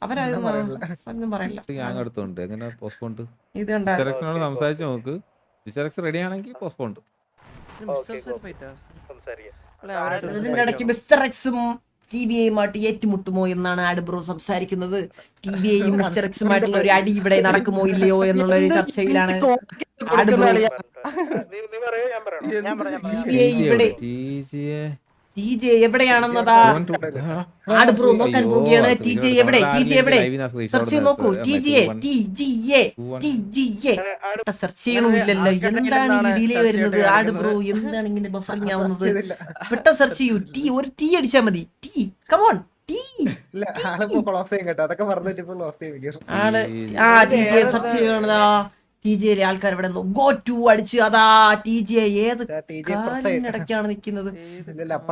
അവരൊന്നും പറയില്ല. ഗ്യാങ് അടുത്തുണ്ട്. എങ്ങനെ പോസ്റ്റ്പോണ്ട് ഇത് കണ്ടാ വിസറക്സിനോട് സംസാരിച്ച് നോക്ക്. വിസറക്സ് റെഡി ആണെങ്കിൽ പോസ്റ്റ്പോണ്ട്. ഇതിന്റെ ഇടയ്ക്ക് മിസ്റ്റർ എക്സും TVAയുമായിട്ട് ഏറ്റുമുട്ടുമോ എന്നാണ് ആഡ്ബ്രോ സംസാരിക്കുന്നത്. TVAയും മിസ്റ്റർ എക്സുമായിട്ടുള്ള ഒരു അടി ഇവിടെ നടക്കുമോ ഇല്ലയോ എന്നുള്ള ഒരു ചർച്ചയിലാണ് ആഡ്ബ്രോ. TVA ഇവിടെ TJ എവിടെയാണെന്നതാ ആഡ്ബ്രോ നോക്കാൻ പോവുകയാണ്. TJ എവിടെ? സെർച്ച് നോക്കൂ. TGA സെർച്ച് ചെയ്യണമില്ലല്ലോ. എന്താണ് ഈ ഡിലേ വരുന്നത്? ആഡ്ബ്രോ എന്താണ് ഇങ്ങനെ ബഫറിംഗ് ആവുന്നത്? പെട്ടെന്ന് സെർച്ച് ചെയ്യൂ. ഒരു T അടിച്ചാ മതി. കമോൺ TJ സെർച്ച് ചെയ്യണതാ. TJയിലെ ആൾക്കാർ ഇവിടെ ഗോ ടു അടിച്ച് അതാ TJ ഏത് ഇടയ്ക്കാണ് നിക്കുന്നത്?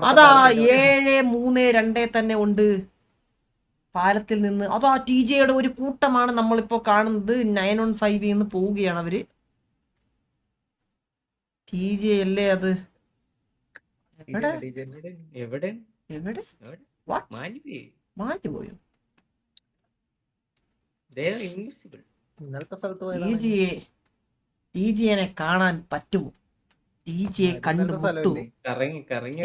അതാ 7-3-2 തന്നെ ഉണ്ട് പാലത്തിൽ നിന്ന്. അതാ TJയുടെ ഒരു കൂട്ടമാണ് നമ്മളിപ്പോ കാണുന്നത്. 915 പോവുകയാണ് അവര്. TJ അല്ലേ അത്? മാഞ്ഞുപോയോ? TJനെ കാണാൻ പറ്റുമോ? TJയെ കണ്ടുമുട്ടു.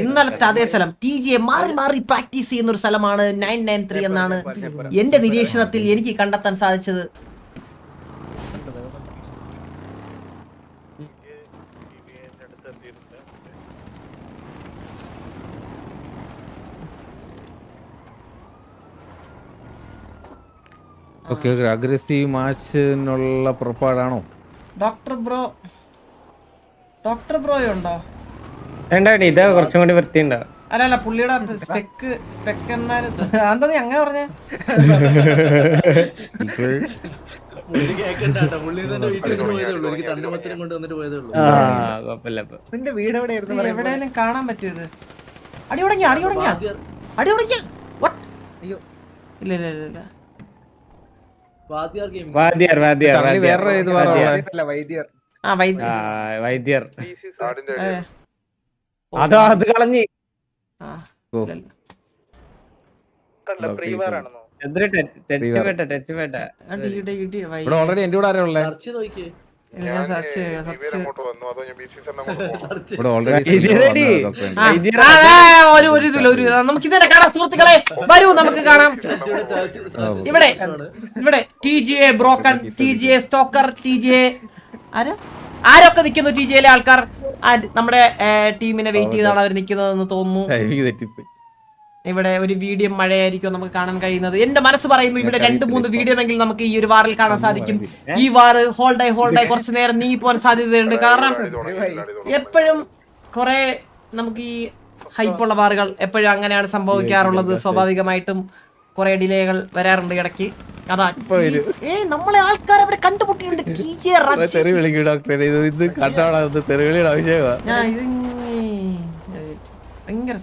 ഇന്നലത്തെ അതേ സ്ഥലം TJയെ മാറി മാറി പ്രാക്ടീസ് ചെയ്യുന്ന ഒരു സ്ഥലമാണ് 993 എന്നാണ് എന്റെ നിരീക്ഷണത്തിൽ എനിക്ക് കണ്ടെത്താൻ സാധിച്ചത്. അഗ്രസീവ് മാച്ചിനുള്ള പുറപ്പാടാണോ? ഡോക്ടർ ബ്രോയുണ്ടോ? ഇതാ കുറച്ചും കൂടി വൃത്തിയുണ്ടോ? അല്ല പുള്ളിയുടെ സ്പെക്ക് എന്താ നീ അങ്ങനെ പറഞ്ഞേ? എവിടെയെങ്കിലും കാണാൻ പറ്റുമോ ഇത്? അടി തുടങ്ങിയ ഇല്ല വൈദ്യർ അതോ അത് കളഞ്ഞി ഓൾറെഡി എന്റെ കൂടെ ആരാ ഉള്ളേ? നമുക്ക് ഇതന്നെ കാണാം സുഹൃത്തുക്കളെ. വരൂ നമുക്ക് കാണാം. ഇവിടെ TGA broken, TGA stalker, TGA ആരൊക്കെ നിൽക്കുന്നു? TGAയിലെ ആൾക്കാർ നമ്മുടെ ടീമിനെ വെയിറ്റ് ചെയ്താണ് അവർ നിൽക്കുന്നതെന്ന് തോന്നുന്നു. ഇവിടെ ഒരു വീഡിയോ മഴയായിരിക്കും നമുക്ക് കാണാൻ കഴിയുന്നത്. എന്റെ മനസ്സ് പറയുന്നു ഇവിടെ 2-3 വീഡിയോ എങ്കിലും നമുക്ക് ഈ ഒരു വാറിൽ കാണാൻ സാധിക്കും. ഈ വാറ് ഹോൾഡായി കുറച്ചു നേരം നീങ്ങിപ്പോകാൻ സാധ്യതയുണ്ട്. കാരണം എപ്പോഴും കുറെ നമുക്ക് ഈ ഹൈപ്പുള്ള വാറുകൾ എപ്പോഴും അങ്ങനെയാണ് സംഭവിക്കാറുള്ളത്. സ്വാഭാവികമായിട്ടും കുറെ ഡിലേകൾ വരാറുണ്ട് ഇടയ്ക്ക്. അതാ നമ്മളെ ആൾക്കാർ അവിടെ കണ്ടുമുട്ടിയിട്ടുണ്ട്. ഭയങ്കര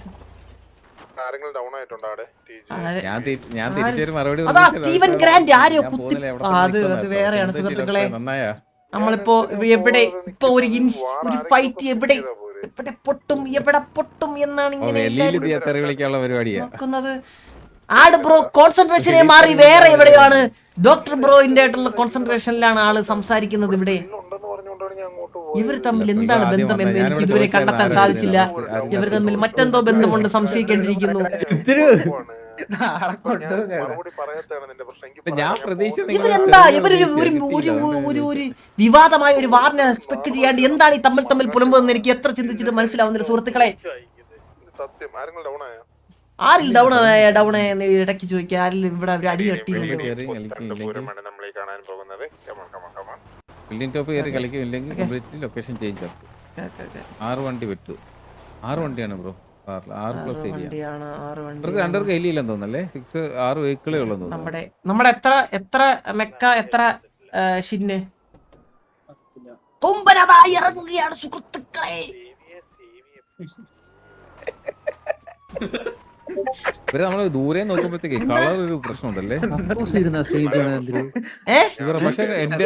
അത് വേറെയാണ് സുഹൃത്തുക്കളെ. നമ്മളിപ്പോ എവിടെ ഇപ്പൊ ഒരു ഫൈറ്റ് എവിടെ പൊട്ടും എന്നാണ് ഇങ്ങനെ നോക്കുന്നത്. ആഡ്ബ്രോ കോൺസെൻട്രേഷനെ മാറി വേറെ എവിടെയാണ്? ഡോക്ടർ ബ്രോയിന്റെ ആയിട്ടുള്ള കോൺസെൻട്രേഷനിലാണ് ആള് സംസാരിക്കുന്നത്. ഇവിടെ ഇവർ തമ്മിൽ എന്താണ് ബന്ധം എന്ന് എനിക്ക് ഇതുവരെ കണ്ടെത്താൻ സാധിച്ചില്ല. ഇവർ തമ്മിൽ മറ്റെന്തോ ബന്ധമുണ്ട്, സംശയിക്കേണ്ടിയിരിക്കുന്നു. ഇവരെന്താ ഒരു വിവാദമായ ഒരു വാറിനെ സ്പെക്ക് ചെയ്യാണ്ട് എന്താണ് ഈ തമ്മിൽ പുലമ്പെന്ന് എനിക്ക് എത്ര ചിന്തിച്ചിട്ട് മനസ്സിലാവുന്നില്ല സുഹൃത്തുക്കളെ. ആരിൽ ഡൗൺ എന്ന് ഇടയ്ക്ക് ചോദിക്കുക. ആരിൽ ഇവിടെ അവർ അടി കെട്ടിയിട്ടുണ്ട്. ലൊക്കേഷൻ ചേഞ്ച് ആക്കും. 6 വണ്ടി പറ്റൂ. 6 വണ്ടിയാണ് ബ്രോ. 6+ ഏരിയ. രണ്ടർക്ക് എലിയില്ലെന്ന് തോന്നല്ലേ? 6 വെഹിക്കിളേ ഉള്ളൂ. നമ്മുടെ എത്ര മെക്ക എത്ര ഷിന്ന് കൊമ്പനതായി ഇറങ്ങുകയാണ് സുഹൃത്തുക്കളെ. ഇവരെ നമ്മള് ദൂരെ നോക്കുമ്പോഴത്തേക്ക് കളർ ഒരു പ്രശ്നമുണ്ടല്ലേ? പക്ഷെ എന്റെ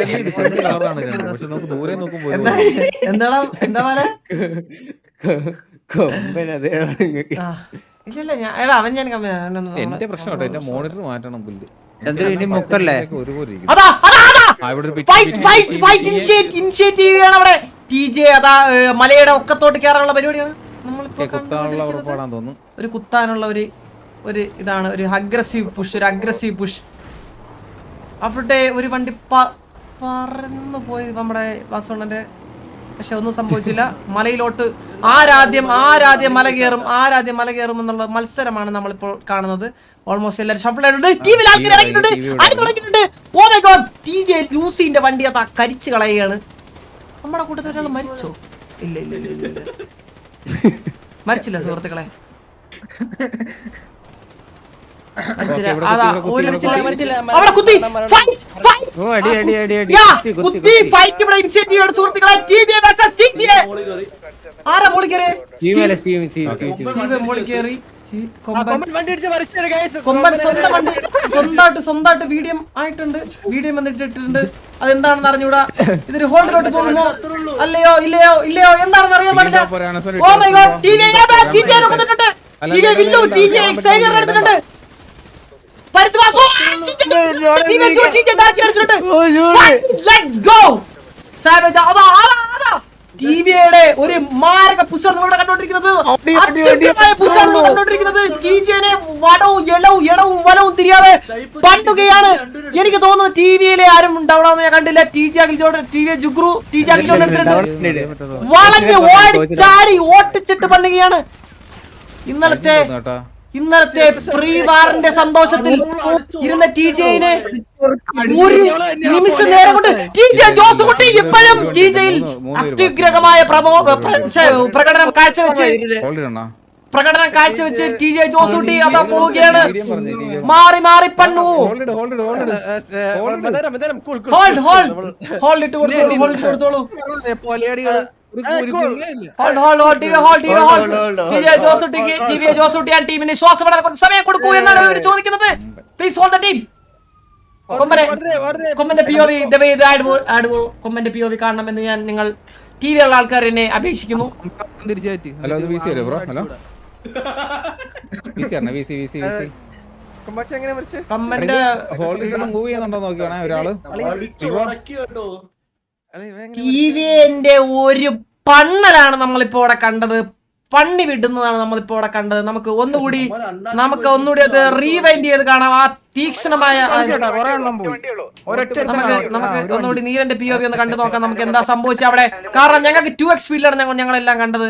കളറാണ് കണ്ടത്. പക്ഷെ നമുക്ക് ദൂരെ നോക്കുമ്പോ എന്താ ഇല്ല എടാ അവൻ ഞാൻ എന്റെ പ്രശ്നം കേട്ടോ, എന്റെ മോണിറ്റർ മാറ്റണം പുല്ല്. ചന്ദ്രു ഇനി മുക്കല്ലേ? ഒരുപോലെ ഇരിക്കുന്നു. അതാ ഇവിടെ ഒരു ഫൈറ്റ് ഇനിഷ്യേറ്റ് ചെയ്യുകയാണ് അവിടെ. TJ അതാ മലയുടെ ഒക്കത്തോട്ട് കയറാനുള്ള പരിപാടിയാണ് നമ്മളിപ്പോ കുത്താനുള്ള ഉറപ്പാടാന്ന് തോന്നുന്നു. ഒരു കുത്താനുള്ള ഒരു ഇതാണ് ഒരു അഗ്രസീവ് പുഷ്. അവിടെ ഒരു വണ്ടി പറന്നു പോയി നമ്മുടെ വാസവണ്ണന്റെ. പക്ഷെ ഒന്നും സംഭവിച്ചില്ല. മലയിലോട്ട് ആരാദ്യം മല കയറും എന്നുള്ള മത്സരമാണ് നമ്മളിപ്പോൾ കാണുന്നത്. ഓൾമോസ്റ്റ് എല്ലാവരും ഷഫിൾ ആയിട്ടുണ്ട്. ഓ മൈ ഗോഡ്, TJ ലൂസിന്റെ വണ്ടി അതാ കരിച്ചു കളയുകയാണ്. നമ്മുടെ കൂട്ടത്തിൽ ഒരാൾ മരിച്ചോ? ഇല്ല മരിച്ചില്ല സുഹൃത്തുക്കളെ. അവിടെ കുത്തി ഫൈറ്റ് ഇവിടെ ഇനിഷ്യേറ്റ് ചെയ്യാണ് സുഹൃത്തുക്കളെ. ആരാ മോളി കയറി? മോളി കയറി. കൊമ്പൻ സ്വന്തമായിട്ട് വീഡിയോ ആയിട്ടുണ്ട്. വീഡിയോ വന്നിട്ടിട്ടുണ്ട്. അതെന്താണെന്ന് അറിഞ്ഞൂടാ. ഇതൊരു ഹോൾഡിലോട്ട് പോകുമോ അല്ലയോ ഇല്ലയോ എന്താണെന്ന് അറിയാൻ പാടില്ല. ഓ മൈ ഗോഡ്, TJ കൊന്നിട്ടുണ്ട്. TJ എക്സൈനർ എടുത്തിട്ടുണ്ട്. ടിവിയുടെ ഒരു മാരക പുഷാണ് നമ്മൾ കണ്ടോണ്ടിരിക്കുന്നത്. TJനെ വടവും വലവും തിരിയാതെ പണ്ടുകയാണ്. എനിക്ക് തോന്നുന്നു TVയിലെ ആരും ഉണ്ടാവണമെന്ന് ഞാൻ കണ്ടില്ല. TJ ജുഗ്രു എടുത്തിട്ടുണ്ട്. വളഞ്ഞ് ഓടിച്ചാടി ഓട്ടിച്ചിട്ട് പണ്ടുകയാണ്. ഇന്നലത്തെ പ്രീ വാറിന്റെ സന്തോഷത്തിൽ ഇരുന്ന TJനെ ഒരു നിമിഷം നേരം കൊണ്ട് TJ ജോസ് കുട്ടി ഇപ്പോഴും TJയിൽ അത്യുഗ്രഹമായ പ്രകടനം കാഴ്ചവെച്ച് TJ ജോസ് കുട്ടി അതാ പോവുകയാണ്. മാറി പണ്ണു. ഹോൾഡ് ഇട്ട് കൊടുത്തോളൂ. ടീമിന് ശ്വാസം വിടാൻ കുറച്ച് സമയം കൊടുക്കൂ എന്നാണ് ഇവർ ചോദിക്കുന്നത്. Please hold the team. കൊമ്പന്റെ POV കാണണമെന്ന് ഞാൻ നിങ്ങൾ TV ഉള്ള ആൾക്കാർ എന്നെ അപേക്ഷിക്കുന്നു. Hello bro. ഹലോ കൊമ്പന്റെ മൂവ് ചെയ്യുന്നുണ്ടോ നോക്കിയാണെ ഒരാള്. TVന്റെ ഒരു പണ്ണലാണ് നമ്മളിപ്പോ ഇവിടെ കണ്ടത്. പണ്ണി വിടുന്നതാണ് നമ്മളിപ്പോ ഇവിടെ കണ്ടത്. നമുക്ക് ഒന്നുകൂടി അത് റീവൈൻഡ് ചെയ്ത് കാണാം. ആ തീക്ഷ്ണമായ നമുക്ക് ഒന്നുകൂടി നീരന്റെ POV ഒന്ന് കണ്ടു നോക്കാം. നമുക്ക് എന്താ സംഭവിച്ചത് അവിടെ. കാരണം ഞങ്ങൾക്ക് 2x സ്പീഡിലാണ് ഞങ്ങളെല്ലാം കണ്ടത്.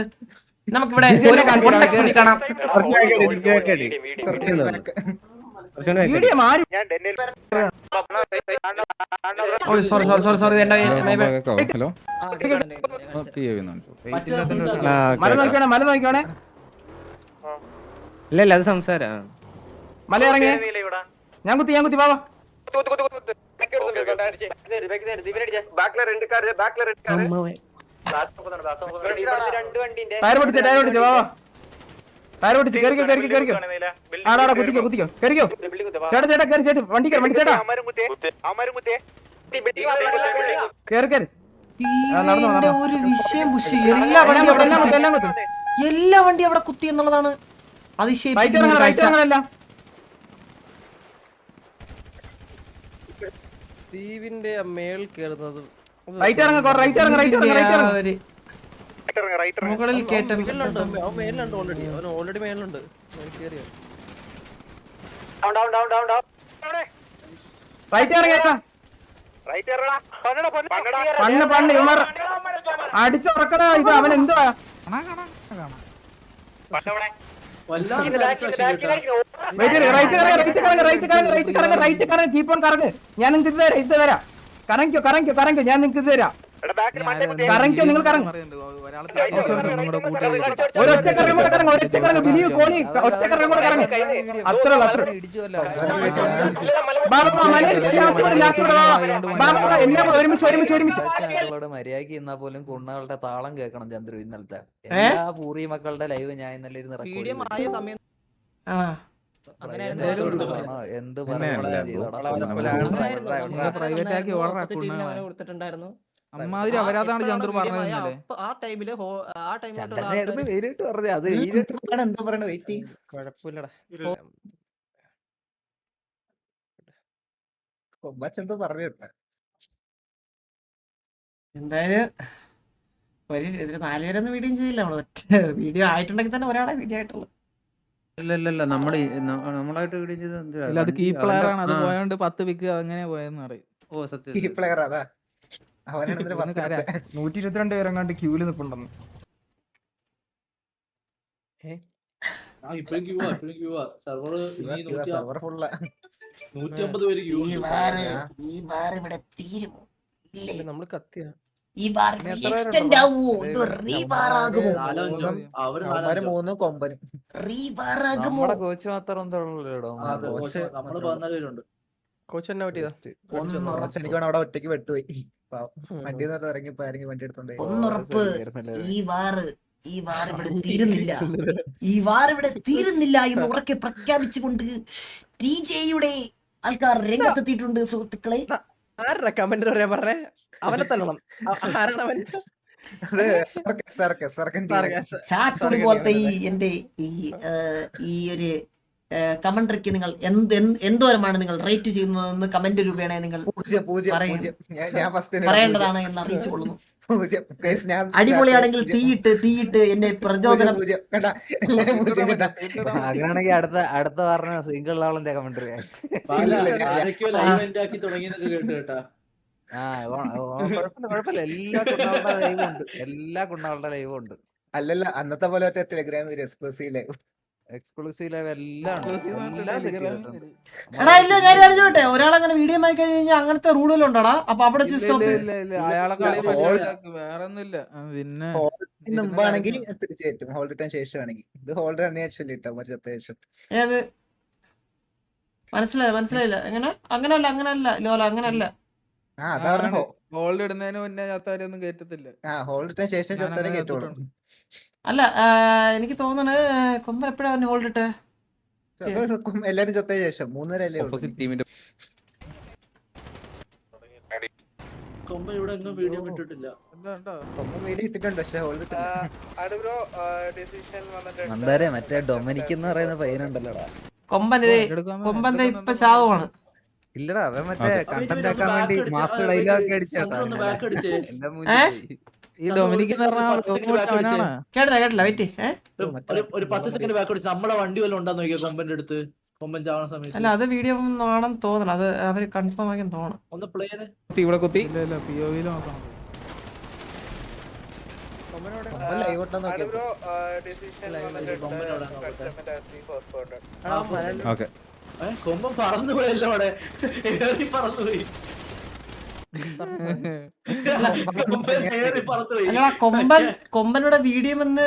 നമുക്കിവിടെ ഒരു 1x സ്പീഡിൽ കാണാം. സോറി ഹലോ ഇല്ല അത് സംസാരം. മല ഇറങ്ങി ഞാൻ കുത്തി ബാബാ. ടയർ പൊട്ടിച്ച ബാബാ. ടയർ പൊട്ടിച്ച് കേറിക്കോ. ആടാ കുത്തിക്കോ കേറിക്കോ. ചേട്ടാ കേറി വണ്ടി ചേട്ടാ കേറി. ഒരു വിഷയം എല്ലാ വണ്ടി അവിടെ കുത്തി എന്നുള്ളതാണ് അതിശയം. മേൽ കേറുന്നത് മുകളിൽ കേറ്റം ഓൾറെഡി മേലുണ്ട്. അടിച്ചുറക്കടാ ഇത്. അവൻ എന്തുവാ കീപ്പ് ഓൺ കറങ്ങ്. ഞാൻ നിങ്ങൾക്ക് ഇത് തരാം. കറങ്ങിക്കോ ഞാൻ നിങ്ങൾക്ക് ഇത് തരാം. കറങ്ങിക്കോ നിങ്ങൾ കറങ്ങും. ഒരൊറ്റ കറങ്ങും കൂടെ കറങ്ങും. ബിലീവ് കോണി ഒറ്റ കറങ്ങും കൂടെ കറങ്ങും. അത്ര എല്ലാം ഒരുമിച്ച് മര്യാദക്ക് ഇന്നാ പോലും കുണ്ണകളുടെ താളം കേൾക്കണം ചന്ദ്രു. ഇന്നലത്തെ എല്ലാ പൂറി മക്കളുടെ ലൈവ് ഞാൻ ഇന്നലെ ഇരുന്ന് റെക്കോർഡ് എന്ത് കൊടുത്തിട്ടുണ്ടായിരുന്നു. അമ്മാതിരി അപരാധാണ് ചന്ദ്രു പറഞ്ഞത് ഇന്നലെ. ആ ടൈമില് ചന്ദ്രനായിരുന്നു വെയിലിട്ട് പറഞ്ഞത് അത് വെയിലിട്ട് എന്താ പറയണ വെയിറ്റ് കുഴപ്പമില്ലടാ. കൊമ്പച്ചെന്തോ പറഞ്ഞു എന്തായാലും ഒരു ഇതിന് 4 പേരൊന്നും വീഡിയോ ചെയ്യില്ല നമ്മള്. ഒറ്റ വീഡിയോ ആയിട്ടുണ്ടെങ്കിൽ തന്നെ ഒരാളെ വീഡിയോ ആയിട്ടുള്ളൂ. ഇല്ല നമ്മളായിട്ട് വീഡിയോ ചെയ്ത് എന്തിനാ? ഇല്ല അത് കീ പ്ലെയർ ആണ്, അത് പോയോണ്ട് 10 പിക്ക് അങ്ങനെ പോയെന്ന് പറയും. ഓ സത്യം. പ്ലെയർ അതാ അവനാണ് 122 പേരെങ്ങാണ്ട് ക്യൂല് നിൽപ്പുണ്ടെന്ന്. സർവർ ഫുള്ള 150 പേര് queue ഉണ്ട്. ഈ ബാർ ഇവിടെ തീരുമോ? ഇല്ലേ, നമ്മള് കത്തിയ ഈ ബാർ എക്സ്റ്റെൻഡ് ആവുമോ? ഇത് റീബാർ ആകുമോ? നാലോ അഞ്ചോ അവര് അവന്മാര് 3 കൊമ്പനും റീബാർ ആകുമോ? നമ്മുടെ കോച്ച് മാത്രം എന്തോടോ നമ്മള് 14 പേരുണ്ട്. കോച്ച് എന്നെ പറ്റിയതാ. എനിക്ക് അവിടെ ഒറ്റയ്ക്ക് വെട്ടുപോയി. വണ്ടി ഇറങ്ങിപ്പോ ആരെങ്കിലും വണ്ടി എടുത്തോണ്ട് ഒന്നുറപ്പ്, ഈ വാർ ഇവിടെ തീരുന്നില്ല, ഈ വാർ ഇവിടെ തീരുന്നില്ല എന്ന് ഉറക്കെ പ്രഖ്യാപിച്ചുകൊണ്ട് ടിജെയുടെ ആൾക്കാർ രംഗത്തെത്തിയിട്ടുണ്ട് സുഹൃത്തുക്കളെ. ആരുടെ കമന്റ് പറയാൻ പറഞ്ഞേ? അവനെ തല്ലണം. ആരാണ് അവൻ? ചാട്ടുപൊളി പോലത്തെ ഈ എന്റെ ഈ ഒരു കമന്ററിക്ക് നിങ്ങൾ എന്തോരമാണ് നിങ്ങൾ റേറ്റ് ചെയ്യുന്നതെന്ന് കമന്റ് രൂപേണ നിങ്ങൾ പറയേണ്ടതാണ് എന്ന് അറിയിച്ചു കൊള്ളുന്നു. അടിപൊളിയാണെങ്കിൽ തീയിട്ട് എന്റെ പ്രചോദനം. അങ്ങനെയാണെങ്കിൽ അടുത്ത പറഞ്ഞ സിംഗിൾ ആളെന്റെ കമന്ററി ആരൊക്കെയോ ലൈവ് എൻഡ് ആക്കി തുടങ്ങിയെന്നൊക്കെ കേട്ടു കേട്ടാ. കുഴപ്പമില്ല, എല്ലാ കുണ്ണാളുടെ ലൈവും ഉണ്ട്. അല്ലല്ല അന്നത്തെ പോലെ ടെലിഗ്രാം എക്സ്ക്ലൂസീവ് ലൈവ് എല്ലാം എടാ ഇല്ല, ഞാൻ ചോദിച്ചോട്ടെ, ഒരാളങ്ങനെ വീഡിയോ ആയി കഴിഞ്ഞ് കഴിഞ്ഞാൽ അങ്ങനത്തെ റൂളുകളുണ്ടോടാ? അപ്പൊ അവിടെ സ്റ്റോപ്പ്. അയാളെ വേറെ ഒന്നുമില്ല. പിന്നെ മുമ്പാണെങ്കിൽ തീർച്ചയായിട്ടും ഹോൾഡ് ടൈം ശേഷമാണെങ്കിൽ ഇത് ഹോൾഡർ തന്നെ ചൊല്ലിട്ടോ മറ്റേ ശേഷം ഏത് മനസ്സിലായില്ല. അങ്ങനല്ല ലോല, അങ്ങനല്ല. ഗോൾഡ് ഇടുന്നതിന് മുന്നേ ചത്താരൊന്നും കേറ്റത്തില്ല. ഹോൾഡ് ടൈം ശേഷം ചത്താരെ കേട്ടോളൂ. അല്ല എനിക്ക് തോന്നണ് കൊമ്പൻ എപ്പോഴാ ഹോൾഡ് ഇട്ടെ? എല്ലാരും ചത്ത ശേഷം 3 പേരല്ലേ ഓപ്പോസിറ്റ് ടീമിന്റെ കൊമ്പ ഇവിടെ എങ്ങും വീഡിയോ വിട്ടിട്ടില്ല. വീഡിയോ ഇട്ടിട്ടുണ്ട് പക്ഷെ ഹോൾഡ് മന്ദാരെ മറ്റേ ഡൊമിനിക് എന്ന് പറയുന്ന പയ്യനുണ്ടല്ലോടാ. കൊമ്പൻ ഇപ്പൊ ചാവുമാണ്. ഇല്ലടാ അവൻ മറ്റേ കണ്ടന്റ് ആക്കാൻ വേണ്ടി മാസ്റ്റർ ഡയലോഗ് അടിച്ചാ. ഈ ഡൊമിനിക് എന്ന് പറഞ്ഞാൽ കേട്ടില്ല വെയിറ്റ്. ഒരു 10 സെക്കൻഡ് ബാക്ക് അടിച്ച് നമ്മളെ വണ്ടി വല്ലതും ഉണ്ടാന്ന് നോക്കിയാ കൊമ്പന്റെ അടുത്ത്. കൊമ്പൻ ചാവണ സമയത്ത് അല്ല അത് വീഡിയോ ആണെന്ന് തോന്നണം, അത് അവര് കൺഫേം ആക്കി തോന്നണം. ഒന്ന് പ്ലെയർ ഇവിടെ കുത്തി ഇല്ല POV നോക്കണം. ഓക്കെ. കൊമ്പൻ പറന്നുപോയല്ലോ അവിടെ, പറന്നുപോയി. അല്ലടാ കൊമ്പനോടെ വീഡിയോ വന്ന്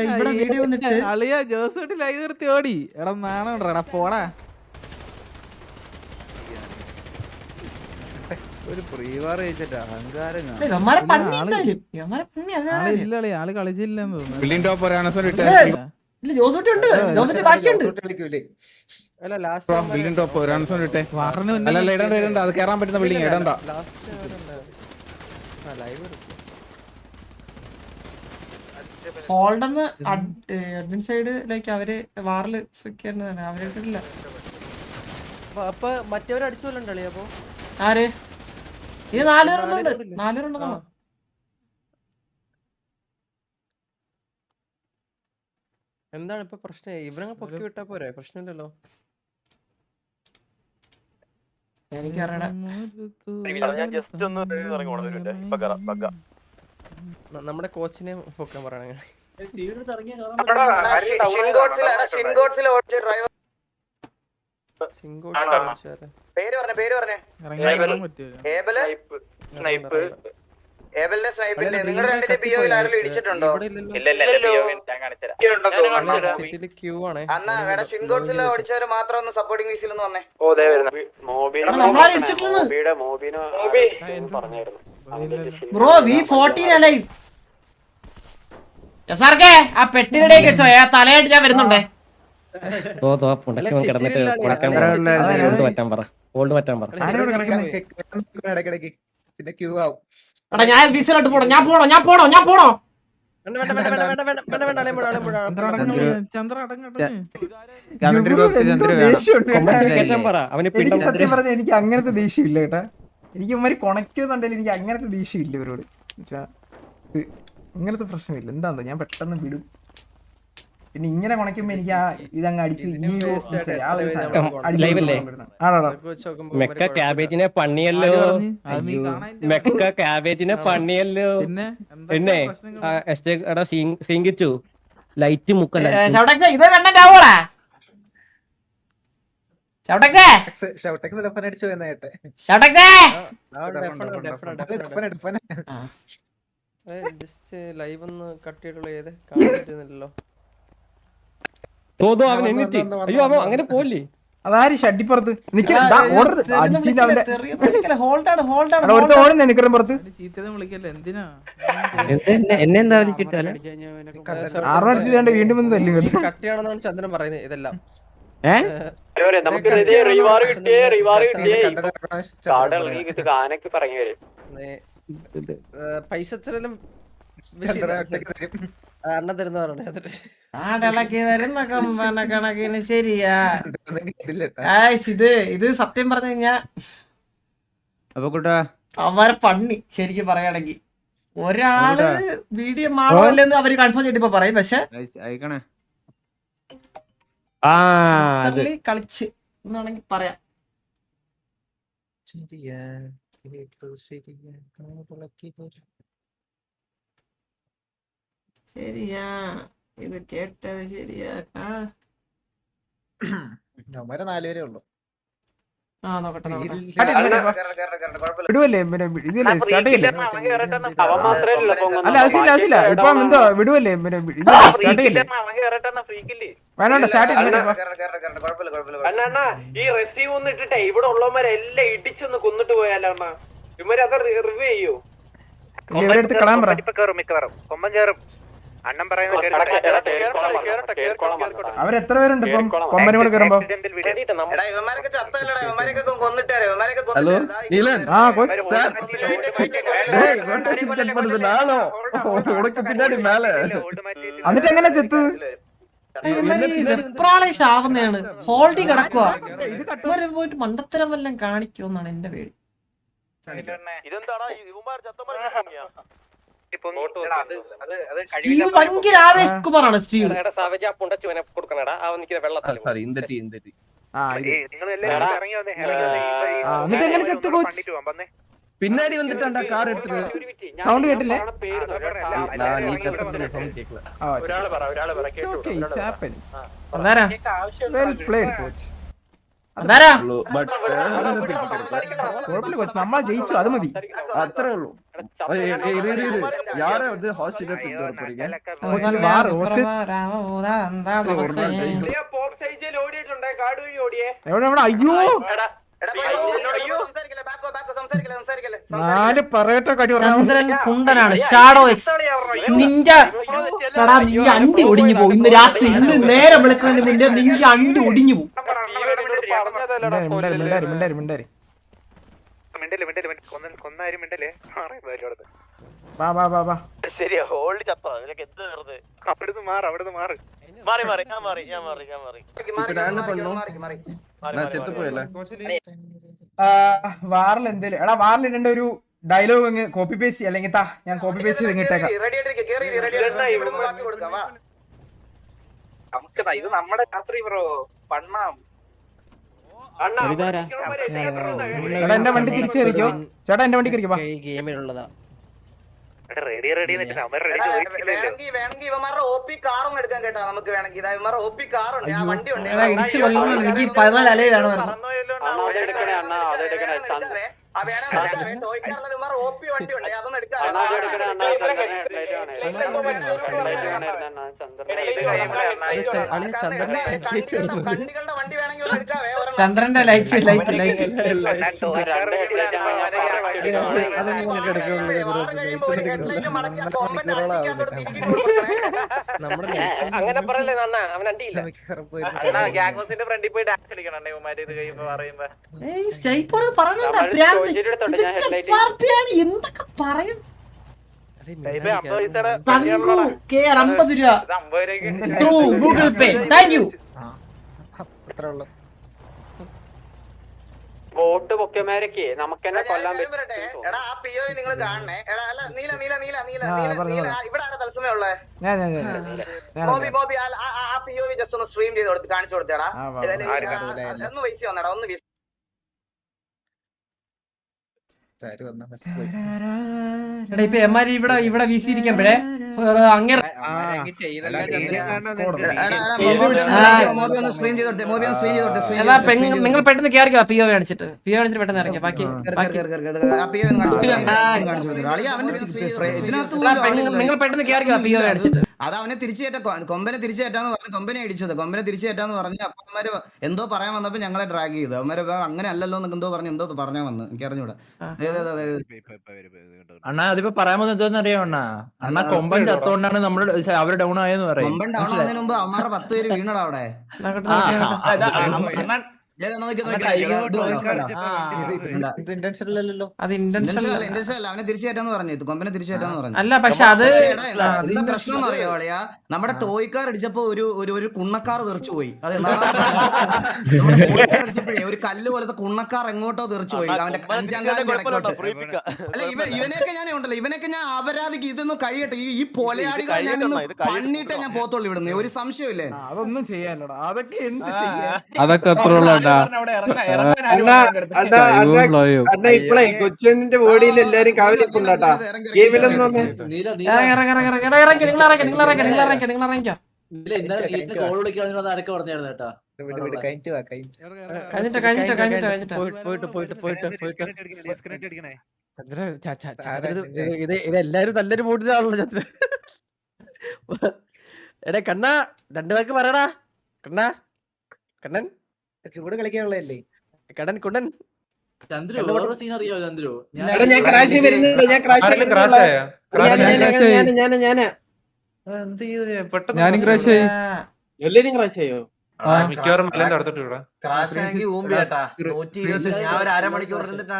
ഇവിടെ വീഡിയോ വന്നിട്ട് അളിയ ജോസോട്ട് ലൈവ് നിർത്തി ഓടി. എടാ നാണോടാ പോടാ. ഒരു പ്രീവാർ കഴിച്ചിട്ട് അഹങ്കാരം. ഇല്ല ആള് കളിച്ചില്ലെന്ന് തോന്നുന്നു. ബിൽഡിംഗ് ടോപ്പ് ജോസൂട്ടി ഉണ്ട്, ജോസൂട്ടി ബാക്കിയുണ്ട്. ബിൽഡിംഗ് ടോപ്പ് ഇട്ടേ. അല്ലല്ല ഇടണ്ട, അത് കേറാൻ പറ്റുന്ന ബിൽഡിംഗ് ഇടണ്ട. ഹോൾഡെന്ന് അഡ്മിൻ സൈഡ് ലൈക്ക് അവര് വാറില് സ്വീകരിക്കുന്നതാണ്, അവരിട്ടില്ല. അപ്പൊ മറ്റവര് അടിച്ചോലുണ്ടല്ലേ? അപ്പൊ ആര് ഇത് 4 പേരുണ്ടെന്നോ? എന്താണ് ഇപ്പൊ പ്രശ്നം? ഇവരങ്ങ് പൊക്കി വിട്ടാ പോരെ, പ്രശ്നമില്ലല്ലോ. എനിക്കറിയണ നമ്മുടെ കോച്ചിനെ പൊക്കാൻ പറയണ. ബ്രോ V14 അല്ലേ ആ പെട്ടിനിടേക്ക് വെച്ചോ, തലയായിട്ട് ഞാൻ വരുന്നുണ്ടേ. ഇടയ്ക്കിടയ്ക്ക് പിന്നെ ക്യൂ ആവും. എടാ ഞാൻ വിസിലോട്ട് പോണോ? ഞാൻ പോണോ? ഞാൻ പോണോ? ഞാൻ പോണോ? വേണ്ട വേണ്ട വേണ്ട വേണ്ട വേണ്ട വേണ്ട വേണ്ട അലമ്പുഴ അലമ്പുഴ ചന്ദ്ര അടങ്ങ കമന്ററി ബോക്സിൽ ചന്ദ്ര വേണം. എനിക്ക് സത്യം പറഞ്ഞാൽ എനിക്ക് അങ്ങനത്തെ ദേഷ്യമില്ല കേട്ടാ. എനിക്ക് ഇവന്മാര് കൊണക്കുന്നുണ്ടെങ്കിൽ എനിക്ക് അങ്ങനത്തെ ദേഷ്യമില്ല ഇവരോട്. ഇങ്ങനത്തെ പ്രശ്നമില്ല. എന്താന്ന് ഞാൻ പെട്ടെന്ന് വിടും. പിന്നെ ഇങ്ങനെ കൊണക്കുമ്പോ എനിക്ക് ആ ഇതങ്ങ് അടിച്ച് മെക്ക ക്യാബേജിനെ പണിയല്ലോ, മെക്ക ക്യാബേജിനെ പണിയല്ലോ. പിന്നെ സിങ്കിച്ചു ലൈറ്റ് മുക്കല്ല. ഇത് കണ്ടാവോടാ ഷൗട്ടക്സേ? ഷൗട്ടക്സ് ഡെഫൻ അടിച്ചു പോയെന്ന് കേട്ടെ. ഷൗട്ടക്സേ ജസ്റ്റ് ലൈവ് ഒന്ന് കട്ട് ചെയ്തിട്ടുള്ള ഏത് കാണാൻ പറ്റുന്നില്ലല്ലോ. തോന്നോ അവൻ എന്നിട്ട് അയ്യോ അവൻ അങ്ങനെ പോലെ. അതാര് ഷഡിപ്പുറത്ത് ഓടുന്നേ നിക്കറും പുറത്ത്. ചീത്തത് വിളിക്കല്ലേ എന്തിനാ? എന്നെ എന്താ വിളിച്ചിട്ടല്ല ആറടിച്ച് വീണ്ടും വന്ന് തല്ലി കേട്ടോ. കട്ട് ചെയ്യണമെന്നാണ് ചന്ദ്രൻ പറയുന്നത്. ഇതെല്ലാം പൈസ അണ്ണ തരുന്ന ആടളക്കി വരുന്ന കമ്പന കണക്കിന് ശരിയാ. ഇത് സത്യം പറഞ്ഞു കഴിഞ്ഞാ അപ്പൊ കൂട്ടാ അവരെ പണി ശരിക്കും പറയുകയാണെങ്കിൽ ഒരാള് വീഡിയോ മാറുമല്ലെന്ന് അവര് കൺഫേം ചെയ്തിട്ട് ഇപ്പൊ പറയും. പക്ഷെ അയക്കണേ കളിച്ച് എന്നാണെങ്കിൽ പറയാം. ശരിയാ ഇത് കേട്ടത് ശരിയാ. അവന്മാരെ 4 പേരേ ഉള്ളൂ. വിടുവല്ലേ പിന്നെ ഇതില്ലേ സ്റ്റാർട്ട് ചെയ്യല്ലേ? അല്ല അസില്ല ഇപ്പം എന്തോ വിടുവല്ലേ പിന്നെ സ്റ്റാർട്ട് ചെയ്യല്ലേ? വേണ്ട സ്റ്റാർട്ട് ഈ റെസീവ് ഒന്ന് ഇട്ടിട്ടേ ഇവിടെ ഉള്ളവന്മാരെല്ലാം ഇടിച്ചൊന്ന് കൊന്നിട്ട് പോയാലോ ഇവര് അത് റിവ്യൂ ചെയ്യൂ. ഇവരെടുത്ത് കളയാൻ പറ. മിക്കവാറും കൊമ്പൻ ചേറും അണ്ണൻ അവരെത്ര പേരുണ്ട് ഇപ്പം കൊമ്പനും കൂടെ കയറുമ്പോ? ഹലോ നീലൻ ആ കോച്ച് പിന്നാടി മേലെ എന്നിട്ട് എങ്ങനെ ചെത്ത്? വെപ്രാളേഷാവുന്നതാണ്. ഹോൾഡി കിടക്കുക. പോയിട്ട് മണ്ടത്തരം വല്ലതും കാണിക്കുമെന്നാണ് എന്റെ പേടി. സ്റ്റീവ് ഭയങ്കര ആവേശകുമാറാണ്. സ്റ്റീവ് എന്നിട്ട് എങ്ങനെ ചെത്ത് കോച്ച്? പിന്നാടി വന്നിട്ടാ കാർ എടുത്തിട്ട് സൗണ്ട് കേട്ടില്ലേ? നമ്മൾ ജയിച്ചു, അത് മതി. അത്രേ ഉള്ളൂ. யாரே வந்து ஹாஸ்டல்ல திட்டு வர போறீங்க? അയ്യോ 4 പറയട്ടെ കടി. ചന്ദ്രൻ കുണ്ടനാണ്. ഷാഡോ എക്സ് നിന്റെ അണ്ടി ഒടിഞ്ഞു പോകും. ഇന്ന് രാത്രി ഇന്ന് നേരെ വിളിക്കുന്നതിന് മുന്നേ നിന്റെ അണ്ടി ഒടിഞ്ഞു പോകും. ശരിയാ ഹോൾഡ് ചത്തോ നിനക്ക് എന്ത് വെറുതെ അവിടുന്ന് മാറി വാറിൽ എന്തേലും എടാ വാറിൽ ഇടേണ്ട ഒരു ഡയലോഗ് അങ്ങ് കോപ്പി പേസ്റ്റ് അല്ലെങ്കിൽ ഞാൻ കോപ്പി പേസ്റ്റ് ചെയ്ത് ഇട്ടേക്കാം. ഇത് നമ്മുടെ രാത്രി ബ്രോ പണ്ണാം. എടാ എന്റെ വണ്ടി തിരിച്ചു കയറിക്കോ ചേട്ടാ. എന്റെ വണ്ടി കയറിക്കോ. ഗെയിമിലുള്ളതാ. ഇടിച്ചു കൊല്ലുന്നു. എനിക്ക് 14 അലേ വേണമായിരുന്നു. ചന്ദ്രന്റെ ലൈറ്റ് അങ്ങനെ പറയല്ലേ നന്നാ അവൻ അണ്ടിയില്ല ഗ്യാങ്സിന്റെ ഫ്രണ്ടിൽ പോയി ഡാൻസ് കളിക്കണം ഇവന്മാര് ഇത് കഴിയുമ്പോ പറയുമ്പോ എന്തൊക്കെ പറയും. തങ്കു KR 50 രൂപ through Google Pay. Thank you. Vote പൊക്കന്മാരൊക്കെ നമുക്ക് തന്നെ കൊല്ലാൻ പറ്റും. എടാ ഇപ്പൊ എമാരി ഇവിടെ വീശിയിരിക്കുമ്പോഴേ അങ്ങനെ നിങ്ങൾ പെട്ടെന്ന് കയറിക്കോ PO കാണിച്ചിട്ട് പെട്ടെന്ന് ഇറങ്ങിയ ബാക്കി നിങ്ങൾ പെട്ടെന്ന് കയറിക്കോ PO കാണിച്ചിട്ട്. അത് അവനെ തിരിച്ചുകയറ്റ കൊമ്പനെ തിരിച്ചുകയറ്റാന്ന് പറഞ്ഞു. കൊമ്പനെ അടിച്ചത് കൊമ്പനെ തിരിച്ചുകയറ്റാന്ന് പറഞ്ഞു. അപ്പൊ അവന്മാര് എന്തോ പറയാൻ വന്നപ്പോ ഞങ്ങളെ ഡ്രാഗ് ചെയ്തു. അവന്മാര് അങ്ങനെ അല്ലല്ലോ എന്നൊക്കെ എന്തോ പറഞ്ഞാ വന്ന് എനിക്ക് അറിഞ്ഞൂടാ. അണ്ണാ അതിപ്പോ പറയാൻ വന്നത് എന്താന്ന് അറിയാം അണ്ണാ. അണ്ണാ കൊമ്പൻ ചത്തോണ്ടാണ് നമ്മള് അവര് ഡൗൺ ആയെന്ന് പറയും. കൊമ്പൻ ഡൗൺ ആവുന്നതിന് മുമ്പ് അവന്മാരുടെ 10 പേര് വീണടാ അവിടെ. അവനെ തിരിച്ചുകയറ്റാന്ന് പറഞ്ഞു. കൊമ്പനെ തിരിച്ചുകയറ്റാന്ന് പറഞ്ഞു. അല്ല പക്ഷെ അത് എന്താ പ്രശ്നം എന്ന് അറിയോ അളിയാ? നമ്മുടെ ടോയ്ക്കാർ അടിച്ചപ്പോ ഒരു കുണ്ണക്കാർ തെറിച്ചു പോയി. അതെ അടിച്ചപ്പോഴേ ഒരു കല്ല് പോലത്തെ കുണ്ണക്കാർ എങ്ങോട്ടോ തെറിച്ചു പോയി. അവന്റെ അല്ല ഇവനെയൊക്കെ ഞാൻ ഉണ്ടല്ലോ ഇവനൊക്കെ ഞാൻ അപരാധിക്ക് ഇതൊന്നും കഴിയട്ടെ. ഈ പൊലയാടികൾ ഞാൻ പണിയിട്ടേ ഞാൻ പോത്തുള്ളൂ ഇവിടുന്ന്. ഒരു സംശയമില്ലേ? അതൊന്നും ചെയ്യാനോടാ. അതൊക്കെ എന്ത് അതൊക്കെ അത്ര ഉള്ളണ്ടാ ഇപ്പളേ കൊച്ചുവിന്റെ ബോഡിയിൽ എല്ലാരും കാവലിക്കുണ്ടാട്ടാ ഗെയിമിലൊന്നും ഇതെല്ലാരും നല്ലൊരു മൂഡിലാണല്ലോ ചന്ദ്ര. എടേ കണ്ണാ രണ്ടു പേർക്ക് പറയടാ. കണ്ണാ കണ്ണൻ ചൂട് കളിക്കാനുള്ളതല്ലേ കണ്ണൻ കുണ്ണൻ ചന്ദ്രു വേറെ സീൻ അറിയാവോ ചന്ദ്രു? ഞാൻ ക്രാഷ് വരുന്നില്ല. ഞാൻ ക്രാഷ് ഞാനും ക്രാഷ് ആയി. എല്ലാരും ക്രാഷ് ചെയ്യോ? മിക്കവാറും മലയും തടുത്തിട്ട് ഇവിടെ.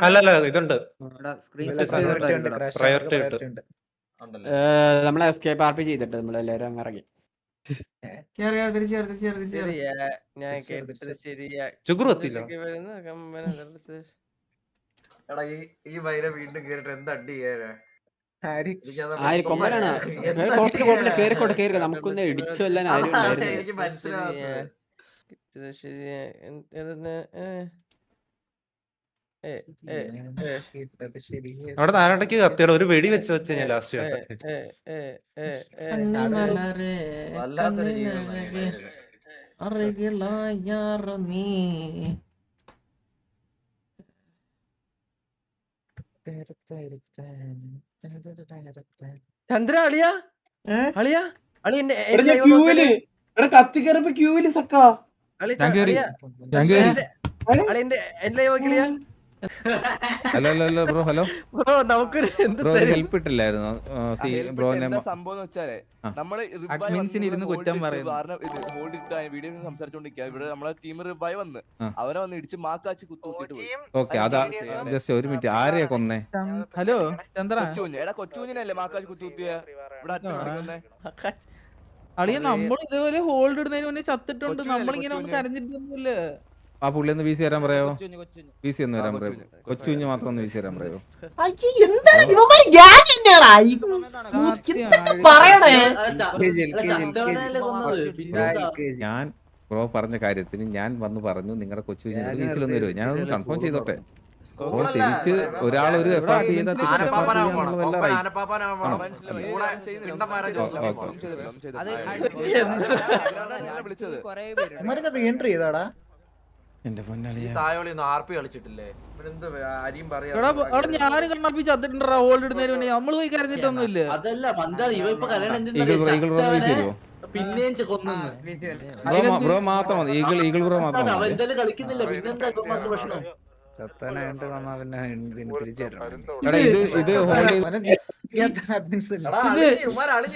അല്ലല്ല ഇതുണ്ട് പ്രയോറിറ്റി കിട്ടും. നമ്മളെ എസ്കേപ്പ് RP ചെയ്തിട്ട് നമ്മളെല്ലാരും അങ്ങ് ഇറങ്ങി. ചുഗുറു എത്തില്ല. ഈ വൈര വീണ്ടും കേറിട്ട് എന്താ അടി കൊമ്പനാണ് കേറിക്കോട്ടെ നമുക്കൊന്ന് ഇടിച്ചു കൊല്ലാൻ ആരും എനിക്ക് മനസ്സിലാവുന്നത്. അവിടെ ആരടക്ക് കത്തിയുടെ ഒരു വെടി വെച്ച് ഞാൻ ലാസ്റ്റ് ചന്ദ്ര അളിയാ അളിയാ അളി കത്തിക്കറപ്പ ക്യൂവില് സക്കാ ഹലോ ബ്രോ. ഹലോ നമുക്കൊരു ബ്രോ ഹെൽപ്പ് ഇട്ടില്ലായിരുന്നു ബ്രോനെ. സംഭവം വെച്ചാലേ നമ്മള് കുറ്റം വീഡിയോ സംസാരിച്ചോണ്ടിരിക്കുക. ഇവിടെ നമ്മളെ ടീം റിബായ് വന്ന് അവരെ വന്ന് ഇടിച്ച് മാക്കാച്ച് കുത്തിട്ട് പോയി. ഓക്കെ അതാ ജസ്റ്റ് ഒരു മിനിറ്റ്. ആരെയാ കൊന്നേ? ഹലോ ചന്ദ്ര കൊച്ചുകുഞ്ഞിനല്ലേ മാക്കാച്ച് കുത്തിയ ഇവിടെ അളിയ നമ്മൾ ഇതേപോലെ ഹോൾഡ് ഇടുന്നതിന് മുന്നേ ചത്തിട്ടുണ്ട്. നമ്മളിങ്ങനെ ഒന്നും കരഞ്ഞിട്ടൊന്നുമില്ല. ആ പുള്ളി ഒന്ന് വീശി തരാൻ പറയാവോ? വീശി ഒന്ന് വരാൻ പറയാമോ? കൊച്ചുകുഞ്ഞ് മാത്രം ഒന്ന് വീശി തരാൻ പറയാമോ? ഞാൻ ബ്രോ പറഞ്ഞ കാര്യത്തിന് ഞാൻ വന്ന് പറഞ്ഞു നിങ്ങളുടെ കൊച്ചുകുഞ്ഞ് വീശിലൊന്ന് വരുമോ? ഞാനൊന്ന് കൺഫേം ചെയ്തോട്ടെ. അപ്പോൾ തിരിച്ച് ഒരാളൊരു എഫേർട്ട് ചെയ്താൽ എന്റെ പൊന്നളിയാ കളിച്ചിട്ടില്ലേ? ഞാനും കണ്ണപ്പി ചത്തിട്ടുണ്ടാ ഹോൾഡ് ഇടുന്നതിന് മുന്നേ നമ്മള് പോയി കരഞ്ഞിട്ടൊന്നുമില്ല. അതല്ല പന്താ ഇവ ഇപ്പൊ കല്യാണം ഈഗിൾ ബ്രോ വീശി തരുമോ? പിന്നെയും കൊന്നു ബ്രോ മാത്രം മതി. ഈഗിൾ ബ്രോ മാത്രം അവൻ മതി. എന്തായാലും കളിക്കുന്നില്ല പിന്നെന്താ ഇവന്മാർക്ക് പ്രശ്നം ചത്തനായിട്ട് വന്നാ പിന്നെ തിരിച്ചു തരണം. എടാ ഇത് ഹോൾഡ്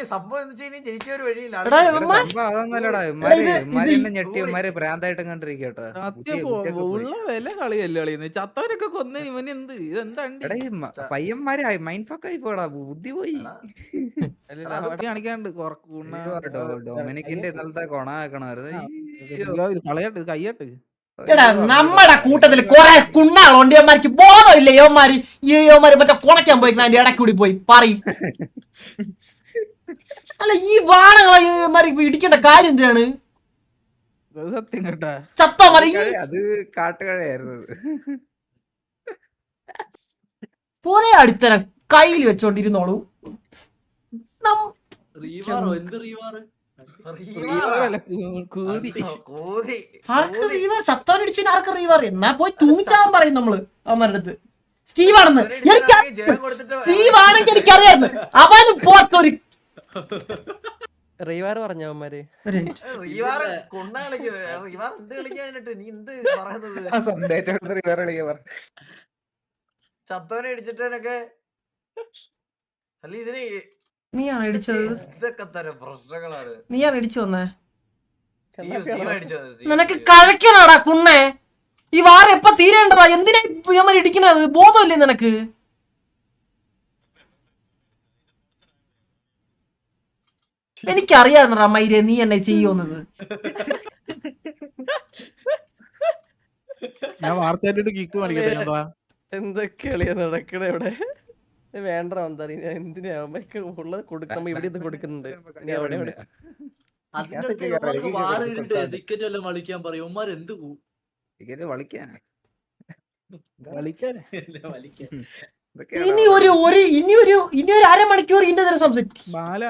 സംഭവം ജയിക്കാൻ വഴിയില്ല. എടാ ഇവന്മാർ അതൊന്നല്ലടാ ഞെട്ടി ഉമ്മാര് ഭ്രാന്തായിട്ടും കണ്ടിരിക്കട്ടോ. ഉള്ള വില കളിയല്ലേ കളിയുന്നത്. ചത്തവരൊക്കെ കൊന്നേ ഇവന് എന്ത് ഇതെന്താ എടാ ഈ പയ്യന്മാര് മൈൻഡ് ഫക്ക് ആയി പോടാ, ബുദ്ധി പോയി. കാണിക്കാണ്ട് ഡൊമിനിക്കിന്റെ ഇന്നലത്തെ കൊണ ആക്കണമായിരുന്നു. കളയട്ട് കയ്യട്ട്. എടാ നമ്മടെ കൂട്ടത്തിൽ കൊറേ കുണ്ണാളുണ്ട്. യവന്മാർക്ക് ബോധമില്ല. യവന്മാര് മറ്റേ കുണയ്ക്കാൻ പോയി അതിന്റെ ഇടയ്ക്ക് കൂടി പോയി പറയും. അല്ല ഈ വാണങ്ങളെ യവന്മാർക്ക് ഇടിക്കേണ്ട കാര്യം എന്തിനാണ്? സത്യം കേട്ടാ. ചത്തമാരി അത് കാട്ടുകഴയായിരുന്നു. പോരെ അടുത്തന കയ്യിൽ വെച്ചോണ്ടിരുന്നോളൂ. റീവാറോ എന്ത് റീവാറ് ചത്തവനടിച്ച് ആർക്ക് റീവാർ? എന്നാ പോയി തൂങ്ങിച്ചാൻ പറയും നമ്മള് അവന്മാരുടെ അടുത്ത്. സ്റ്റീവ് ആണെന്ന് സ്റ്റീവ് ആണെങ്കിൽ എനിക്കറിയായിരുന്നു. അവന് പോത്തൊരു റീവാർ പറഞ്ഞ അവന്മാര് ചത്തോനെ ഇടിച്ചിട്ടൊക്കെ അല്ല ഇതിന് നീയാണ് ഇടിച്ചത്. ഇതൊക്കെ തരം പ്രശ്നങ്ങളാണ്. നീയാണ് ഇടിച്ചു വന്നേ. നിനക്ക് കഴിക്കണടാ കുണ്ണേ. ഈ വാറ എപ്പ തീരേണ്ടതാ? എന്തിനാ ഇവന്മാർ ഇടിക്കണത്? ബോധമില്ലേ നിനക്ക്? എനിക്കറിയാവുന്നടാ മൈരെ നീ എന്നെ ചെയ്യുന്നത്. ഞാൻ വാർത്തയായിട്ട് കിക്ക് കാണിക്കട്ടെ. എന്തൊക്കെയാ നടക്കണ ഇവിടെ? വേണ്ട എന്തിനാ അവന്മാർക്ക് ഉള്ളത് കൊടുക്കുമ്പോ ഇവിടെ ഇത് കൊടുക്കുന്നുണ്ട്. ടിക്കറ്റ് എല്ലാം കളിക്കാൻ പറയും ഉമ്മാർ. എന്ത് ഇനി ഒരു അരമണിക്കൂർ ഇതിന്റെ സംസാരിക്കും. ബാല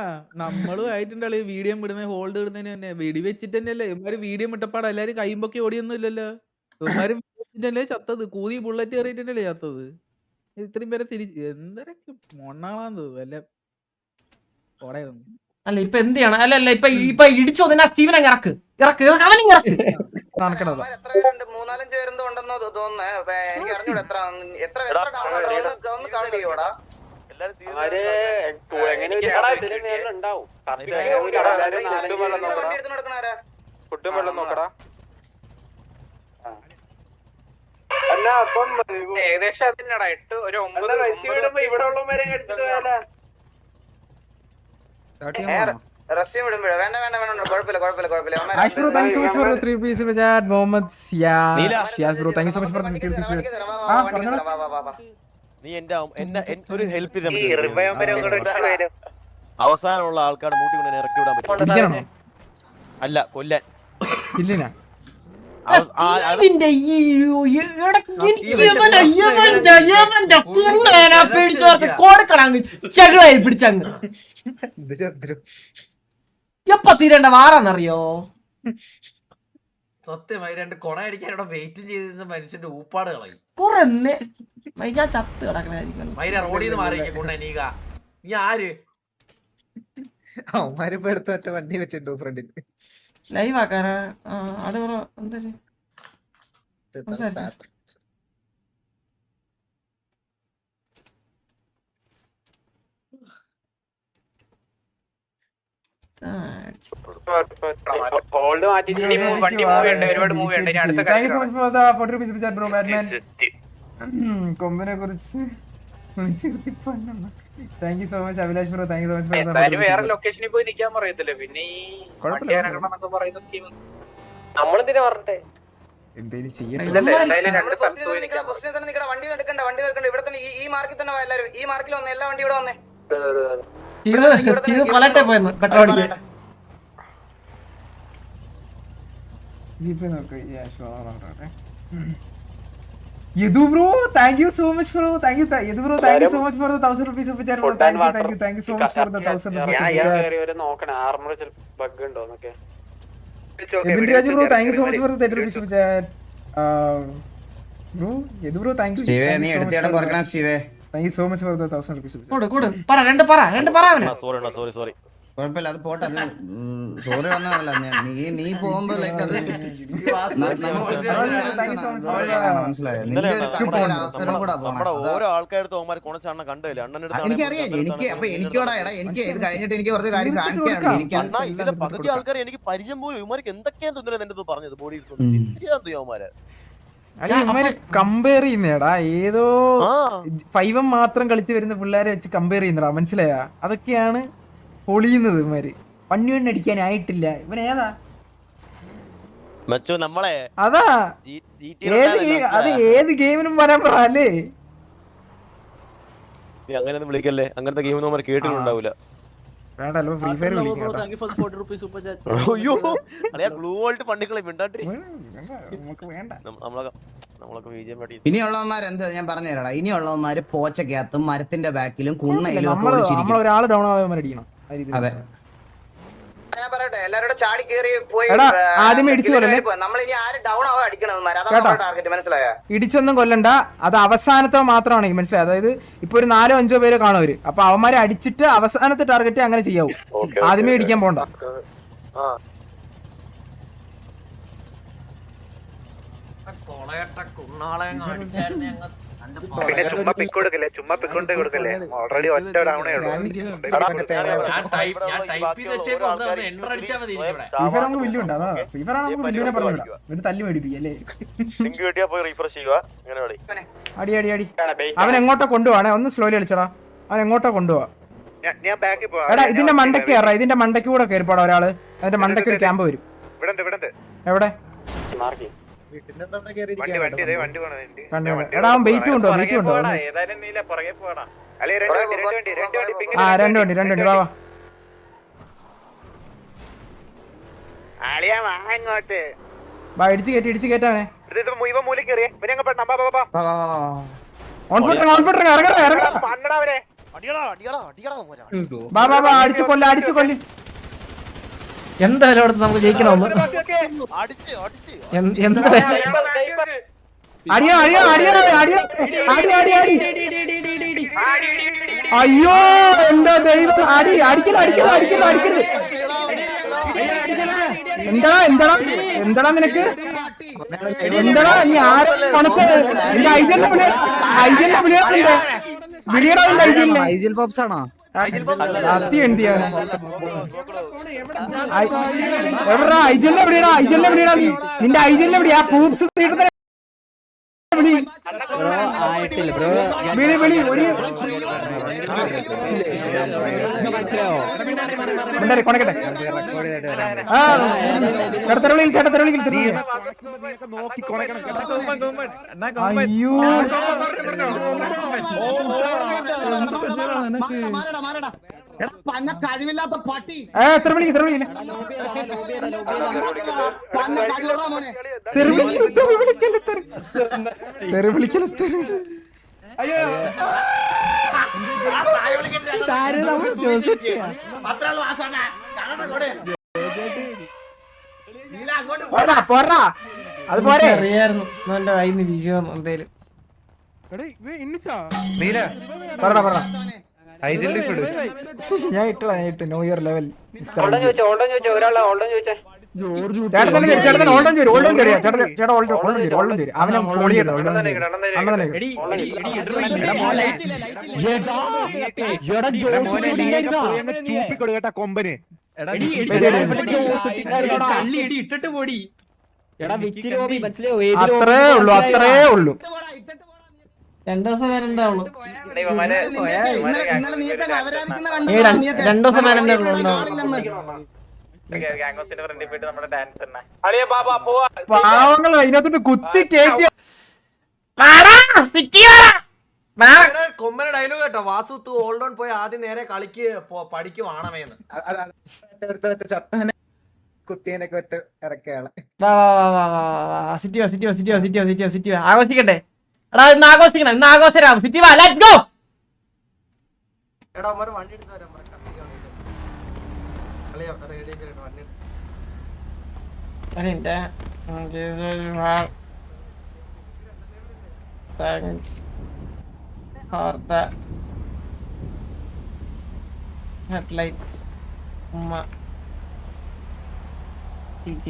നമ്മളും ആയിട്ടുണ്ടല്ലേ വീഡിയോ ഇടുന്ന ഹോൾഡ് ഇടുന്നതിന് തന്നെ വെടിവെച്ചിട്ട് തന്നെയല്ലേ ഇവന്മാര് വീഡിയോ ഇട്ടപ്പാട് എല്ലാരും കൈമ്പൊക്കെ ഓടിയൊന്നും ഇല്ലല്ലോ. ഇവന്മാര് വെച്ചിട്ടല്ലേ ചത്തത്. കൂതി ബുള്ളറ്റ് കയറിയിട്ടല്ലേ ചത്തത്. ഇത്രയും പേരെ തിരിച്ച് എന്തൊക്കെ മൊണ്ണാളാന്ന് വല്ല ഓടെ. അല്ല ഇപ്പൊ എന്ത് ചെയ്യണം? അല്ല ഇപ്പൊ ഇടിച്ചു വന്നാ സ്റ്റീവൻ അങ്ങ് ഇറക്ക് അവനും ഇറക്ക്. നടക്കണത് 3-4 പേരെന്തോ ഉണ്ടെന്നോ തോന്നുന്നേ. എനിക്ക് അറിഞ്ഞൂടെ എത്ര ഏകദേശം അതിനടാ 8 ഒരു 9 വിടുമ്പോ ഇവിടെ ഉള്ളവരെ എടുത്തിട്ട് റസ്യം വിടുമ്പോഴോ? വേണ്ട കുഴപ്പമില്ല. നീ ഒരു ഹെൽപ്പ് അവസാനമുള്ള ആൾക്കാർ മൂട്ടി കൊണ്ട് ഇറക്കി വിടാൻ പറ്റും. അല്ല കൊല്ലാൻ പിടിച്ചങ്ങ് എപ്പ തീരേണ്ട വാറാന്നറിയോ? സത്യമായി 2 കൊണ അടിക്കാൻ ഇവിടെ വെയിറ്റ് ചെയ്തിരുന്ന മനുഷ്യന്റെ ഊപ്പാട് കളയും. കുറെ ഞാൻ ചത്ത് കിടക്കണായിരിക്കും. റോഡിൽ നിന്ന് മാറിയിരിക്കും. നീ ആര് അവന്മാരിപ്പോ എടുത്ത് മറ്റേ വണ്ടി വെച്ചിട്ടുണ്ടോ ഫ്രണ്ടിൽ ലൈവ് ആക്കാനാ? അത് എന്തായാലും ഹോൾഡ് മാറ്റിട്ട് വണ്ടി മൂവ് ഉണ്ട്. ഒരുപാട് മൂവ് ഉണ്ട്. കൊമ്പിനെ കുറിച്ച് thank you so much Abhilash bro. Thank you so much. വേറെ ലൊക്കേഷനിൽ പോയി നിൽക്കാൻ പറയത്തില്ല. പിന്നെ ഈ പറയുന്ന സ്കീം നമ്മളെന്തിനാ പറഞ്ഞേ? എന്തേലും ചെയ്യട്ടെ. വണ്ടി എടുക്കണ്ട. ഇവിടെ തന്നെ ഈ മാർക്കിൽ തന്നെ എല്ലാവരും ഈ മാർക്കിൽ വന്നേ. എല്ലാ വണ്ടി ഇവിടെ വന്നേ. സ്റ്റീവ് പലട്ടെ പോയെന്ന് പെട്രോൾ അടിക്കാൻ. ജീപ്പ് നോക്ക്. Yadu bro thank you so much bro. Thank you Yadu bro. Thank you so much for the 1000 rupees super chat. Thank you so much for the 1000 rupees super chat. നോക്കണേ ആർമർ ബഗ് ഉണ്ടോ എന്നൊക്കെ. Ebin Raju bro thank you so much for the 30 rupees super chat. Bro Yadu bro thank you. സ്റ്റീവേ നീ എടുത്തിടം കുറക്കണം സ്റ്റീവേ. Thank you so much for the 1000 rupees super chat. രണ്ട് പറ അവനെ. സോറി കുഴപ്പമില്ല, അത് പോട്ടെ. അത് സോറി പറഞ്ഞതല്ല. നീ പോകുമ്പോ ലൈക്ക് അത് മനസ്സിലായോ? നിന്റെ ഒരു അവസരം കൂടെ ഓരോ ആൾക്കാരുടെ കൊണച്ചാണ കണ്ടില്ല എനിക്കറിയാം. അപ്പൊ എനിക്കോടാ എടാ, എനിക്ക് ഇത് കഴിഞ്ഞിട്ട് എനിക്ക് കുറച്ച് കാര്യം കാണിക്കാനുണ്ട്. എനിക്ക് ഇതിലെ പകുതി ആൾക്കാർ എനിക്ക് പരിചയം പോലും ഇവന്മാർക്ക് എന്തൊക്കെയാ തോന്നുന്നത് എന്റെ പറഞ്ഞത് ബോഡി ഇവന്മാരെ കമ്പയർ ചെയ്യുന്നേടാ, ഏതോ 5 മാത്രം കളിച്ച് വരുന്ന പിള്ളേരെ വെച്ച് കമ്പയർ ചെയ്യുന്നടാ, മനസ്സിലായാ? അതൊക്കെയാണ് പൊളിയുന്നത്. ഇവന്മാര് പണ്ണി അടിക്കാനായിട്ടില്ല. ഇവൻ ഏതാ നമ്മളെ അതാ അത് ഏത് ഗെയിമിനും വരാൻ പറ അല്ലേ? അങ്ങനെ വിളിക്കല്ലേ, അങ്ങനത്തെ ഗെയിം നമ്മൾ കേട്ടിട്ടുണ്ടാവില്ല. വേണ്ടല്ലോ, ഫ്രീ ഫയർ അയ്യോ ഗ്ലൂ വോൾട്ട് പണ്ടിക്കളെ മിണ്ടാട്ടി ഇനിയുള്ളവന്മാർ എന്താ ഞാൻ പറഞ്ഞു തരാടാ. ഇനിയുള്ളവന്മാര് പോച്ചക്കകത്തും മരത്തിന്റെ ബാക്കിലും കുണ്ണയിലും ഒരാള് ഡൗൺ ആവാൻ അടിക്കണം. അതെ, ഞാൻ പറയട്ടെ, എല്ലാരോടും ചാടി കേറി പോയി ആദ്യമേ ഇടിച്ചു കൊല്ലല്ലേ. നമ്മളിനി ആരും ഡൗൺ ആവാൻ അടിക്കണം. ടാർഗറ്റ് മനസ്സിലായോ? ഇടിച്ചൊന്നും കൊല്ലണ്ട, അത് അവസാനത്തെ മാത്രമാണ് മനസ്സിലായത്. അതായത് ഇപ്പൊ ഒരു 4-5 പേര് കാണും അവര്, അപ്പൊ അവന്മാരെ അടിച്ചിട്ട് അവസാനത്തെ ടാർഗറ്റ് അങ്ങനെ ചെയ്യാവൂ. ആദ്യമേ ഇടിക്കാൻ പോണ്ട. പിന്നെ ചുമ്മാ പിക്ക് കൊടുക്കല്ലേ. ഓൾറെഡി ഒറ്റ ഡൗണേ ഉള്ളൂ. തല്ലി മേടിപ്പിക്കല്ലേ. അടി അടി അടി. അവൻ എങ്ങോട്ടോ കൊണ്ടുപോവാണേ, ഒന്ന് സ്ലോലി കളിച്ചടാ. അവൻ എങ്ങോട്ടോ കൊണ്ടുപോവാ. എടാ ഇതിന്റെ മണ്ടയ്ക്ക് കയറാ, ഇതിന്റെ മണ്ടയ്ക്ക് കൂടെ കയറിപ്പോടാ ഒരാള്. അതിന്റെ മണ്ടയ്ക്ക് ഒരു ക്യാമ്പ് വരും. എവിടെ? എടാ അവൻ വെയിറ്റ് കൊണ്ടോ, വെയിറ്റ് കൊണ്ടോ. ആ 2 വണ്ടി വാ വാ. വാ ഇടിച്ച് കയറ്റാവനെ. ഓൺ ഫുട്ടർ ഇറങ്ങടാ. വാ വാ വാ, അടിച്ചു കൊല്ലി. എന്തായാലും അടുത്ത് നമുക്ക് ജയിക്കണമെന്ന്. അയ്യോ എന്താ ദൈവം, അടിക്കരുത്. എന്താടാ നിനക്ക്? എന്താടാ നീ ആരെ പണച്ച? എന്റെ ഐജലിനെ വിളിയടാ. ഐജൽ പോപ്സ് ആണോ? എവിടാ ഐജലിനെ വിളിയടാ നീ. നിന്റെ ഐജലിനെ വിളി. ആ പൂപ്സ് തീട്ടുന്ന വിളി. കൊണക്കട്ടെ. ചേട്ടത്തെരവിളിയിൽ അയ്യോ കഴിവില്ലാത്ത പട്ടി. എത്ര വിളിക്കില്ല. അത് പോരെ അറിയായിരുന്നു എന്റെ കയ്യിൽ വിഷയം എന്തേലും. ഞാൻ ഇട്ടു ന്യൂ ഇയർ ലെവൽ. കൊമ്പന് ഇട്ടിട്ട് പോടി. അത്രേ ഉള്ളൂ. 2 ദിവസം വരണ്ടാവുള്ളൂ. 2 ദിവസം വരണ്ടുള്ളൂ. പാവങ്ങൾ അതിനകത്തോട്ട് കുത്തി കയറ്റി. കൊമ്പന ഡയലോഗ് കേട്ടോ. വാസു തു ഹോൾഡ് ഓൺ പോയി ആദ്യം നേരെ കളിക്ക് പഠിക്ക് വാണമേന്ന്. കുത്തിയനൊക്കെ ഒറ്റ ഇറക്കയാളെ. സിറ്റി ആഘോഷിക്കട്ടെ. എടാ ഇന്ന് ആഘോഷിക്കണം, ഇന്ന് ആഘോഷരാം. സിറ്റി വാ, ലെറ്റ്സ് ഗോ. എടാ വണ്ടി എടുത്ത് വരാൻ പറ. Thanks for the headlight. ഉമ്മ TJ